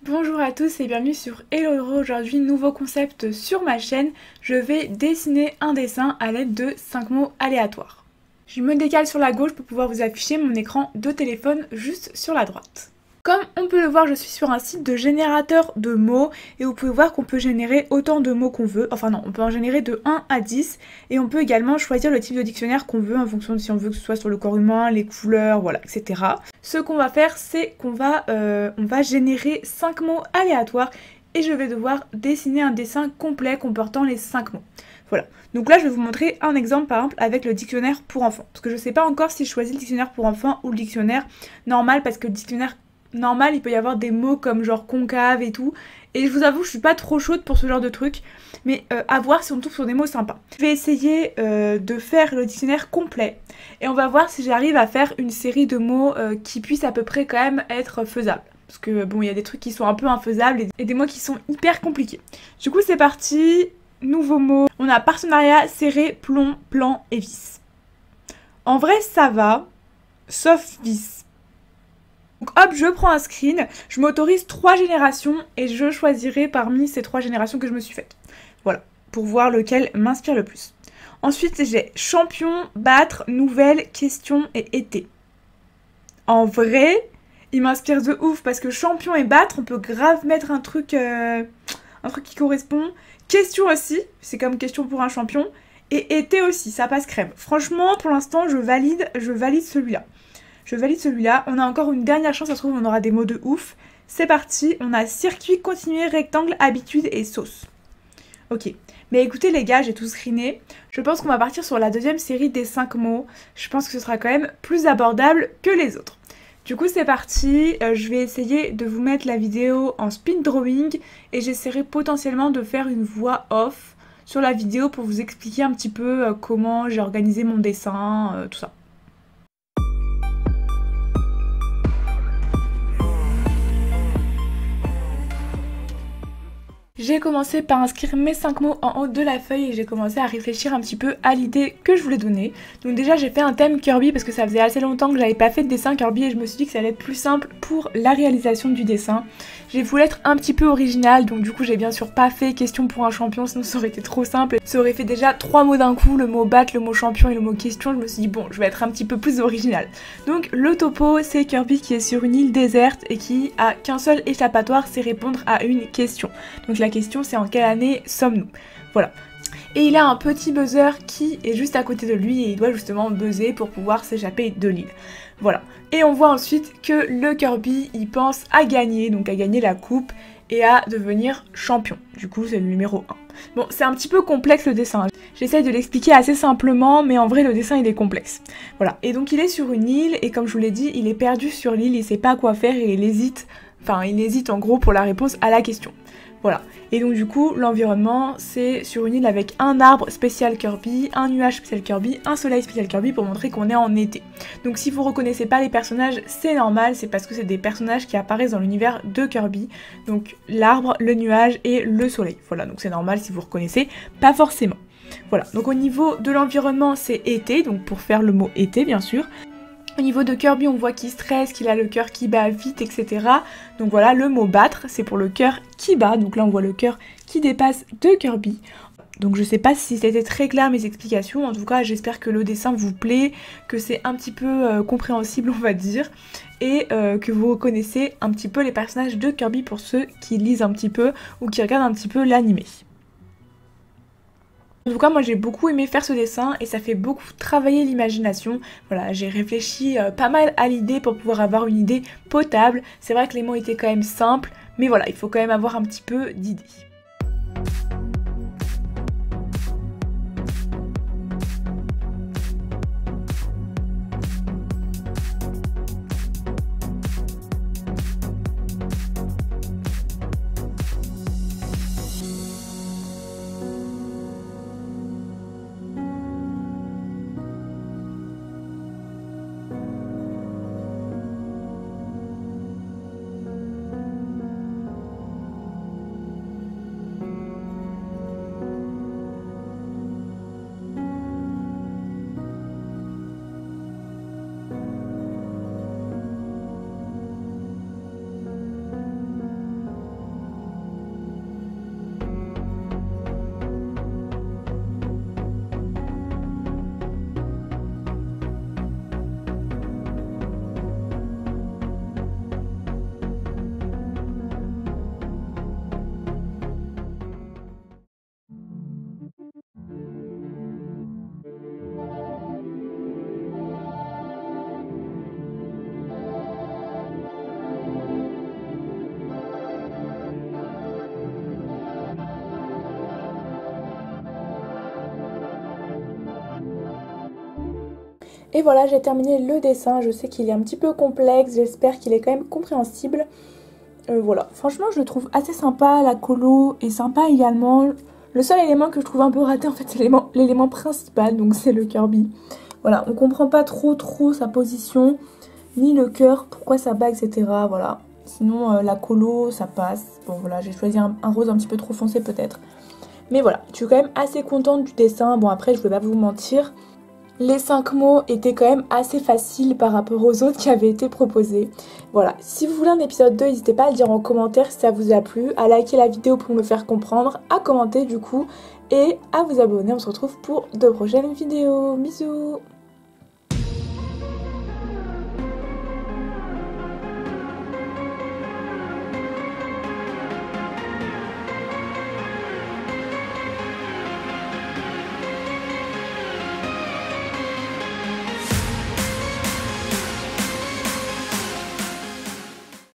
Bonjour à tous et bienvenue sur Hello. Aujourd'hui, nouveau concept sur ma chaîne. Je vais dessiner un dessin à l'aide de 5 mots aléatoires. Je me décale sur la gauche pour pouvoir vous afficher mon écran de téléphone juste sur la droite. Comme on peut le voir, je suis sur un site de générateur de mots et vous pouvez voir qu'on peut générer autant de mots qu'on veut. Enfin non, on peut en générer de 1 à 10 et on peut également choisir le type de dictionnaire qu'on veut en fonction de si on veut que ce soit sur le corps humain, les couleurs, voilà, etc. Ce qu'on va faire, c'est qu'on va, générer 5 mots aléatoires et je vais devoir dessiner un dessin complet comportant les 5 mots. Voilà, donc là je vais vous montrer un exemple par exemple avec le dictionnaire pour enfants. Parce que je sais pas encore si je choisis le dictionnaire pour enfants ou le dictionnaire normal parce que le dictionnaire normal, il peut y avoir des mots comme genre concave et tout. Et je vous avoue, je suis pas trop chaude pour ce genre de truc. Mais à voir si on tombe sur des mots sympas. Je vais essayer de faire le dictionnaire complet. Et on va voir si j'arrive à faire une série de mots qui puissent à peu près quand même être faisables. Parce que bon, il y a des trucs qui sont un peu infaisables et des mots qui sont hyper compliqués. Du coup, c'est parti. Nouveau mot. On a partenariat, serré, plomb, plan et vis. En vrai, ça va. Sauf vis. Donc hop, je prends un screen, je m'autorise 3 générations et je choisirai parmi ces 3 générations que je me suis faites. Voilà, pour voir lequel m'inspire le plus. Ensuite, j'ai champion, battre, nouvelle, question et été. En vrai, il m'inspire de ouf parce que champion et battre, on peut grave mettre un truc qui correspond. Question aussi, c'est comme question pour un champion. Et été aussi, ça passe crème. Franchement, pour l'instant, je valide celui-là. Je valide celui-là. On a encore une dernière chance, ça se trouve on aura des mots de ouf. C'est parti, on a circuit, continuer, rectangle, habitude et sauce. Ok, mais écoutez les gars, j'ai tout screené. Je pense qu'on va partir sur la deuxième série des 5 mots. Je pense que ce sera quand même plus abordable que les autres. Du coup c'est parti, je vais essayer de vous mettre la vidéo en speed drawing et j'essaierai potentiellement de faire une voix off sur la vidéo pour vous expliquer un petit peu comment j'ai organisé mon dessin, tout ça. J'ai commencé par inscrire mes 5 mots en haut de la feuille et j'ai commencé à réfléchir un petit peu à l'idée que je voulais donner. Donc déjà j'ai fait un thème Kirby parce que ça faisait assez longtemps que j'avais pas fait de dessin Kirby et je me suis dit que ça allait être plus simple pour la réalisation du dessin. J'ai voulu être un petit peu originale, donc du coup j'ai bien sûr pas fait question pour un champion, sinon ça aurait été trop simple. Ça aurait fait déjà 3 mots d'un coup, le mot battre, le mot champion et le mot question. Je me suis dit bon, je vais être un petit peu plus originale. Donc le topo, c'est Kirby qui est sur une île déserte et qui a qu'un seul échappatoire, c'est répondre à une question. Donc la question c'est en quelle année sommes-nous? Voilà. Et il a un petit buzzer qui est juste à côté de lui et il doit justement buzzer pour pouvoir s'échapper de l'île. Voilà. Et on voit ensuite que le Kirby il pense à gagner, donc à gagner la coupe et à devenir champion. Du coup c'est le numéro 1. Bon, c'est un petit peu complexe le dessin. J'essaye de l'expliquer assez simplement, mais en vrai le dessin il est complexe. Voilà. Et donc il est sur une île et comme je vous l'ai dit, il est perdu sur l'île, il sait pas quoi faire et il hésite en gros pour la réponse à la question. Voilà, et donc du coup l'environnement c'est sur une île avec un arbre spécial Kirby, un nuage spécial Kirby, un soleil spécial Kirby pour montrer qu'on est en été. Donc si vous reconnaissez pas les personnages c'est normal, c'est parce que c'est des personnages qui apparaissent dans l'univers de Kirby. Donc l'arbre, le nuage et le soleil. Voilà, donc c'est normal si vous reconnaissez, pas forcément. Voilà, donc au niveau de l'environnement c'est été, donc pour faire le mot été bien sûr. Au niveau de Kirby, on voit qu'il stresse, qu'il a le cœur qui bat vite, etc. Donc voilà, le mot battre, c'est pour le cœur qui bat. Donc là, on voit le cœur qui dépasse de Kirby. Donc je sais pas si c'était très clair mes explications. En tout cas, j'espère que le dessin vous plaît, que c'est un petit peu compréhensible, on va dire. Et que vous reconnaissez un petit peu les personnages de Kirby pour ceux qui lisent un petit peu ou qui regardent un petit peu l'animé. En tout cas, moi j'ai beaucoup aimé faire ce dessin et ça fait beaucoup travailler l'imagination. Voilà, j'ai réfléchi pas mal à l'idée pour pouvoir avoir une idée potable. C'est vrai que les mots étaient quand même simples, mais voilà, il faut quand même avoir un petit peu d'idées. Et voilà, j'ai terminé le dessin. Je sais qu'il est un petit peu complexe, j'espère qu'il est quand même compréhensible. Voilà, franchement je le trouve assez sympa, la colo est sympa également. Le seul élément que je trouve un peu raté en fait c'est l'élément principal, donc c'est le Kirby. Voilà, on comprend pas trop sa position, ni le cœur, pourquoi ça bat, etc. Voilà, sinon la colo ça passe. Bon voilà, j'ai choisi un rose un petit peu trop foncé peut-être. Mais voilà, je suis quand même assez contente du dessin. Bon après je vais pas vous mentir, les 5 mots étaient quand même assez faciles par rapport aux autres qui avaient été proposés. Voilà, si vous voulez un épisode 2, n'hésitez pas à le dire en commentaire si ça vous a plu, à liker la vidéo pour me le faire comprendre, à commenter du coup, et à vous abonner. On se retrouve pour de prochaines vidéos. Bisous!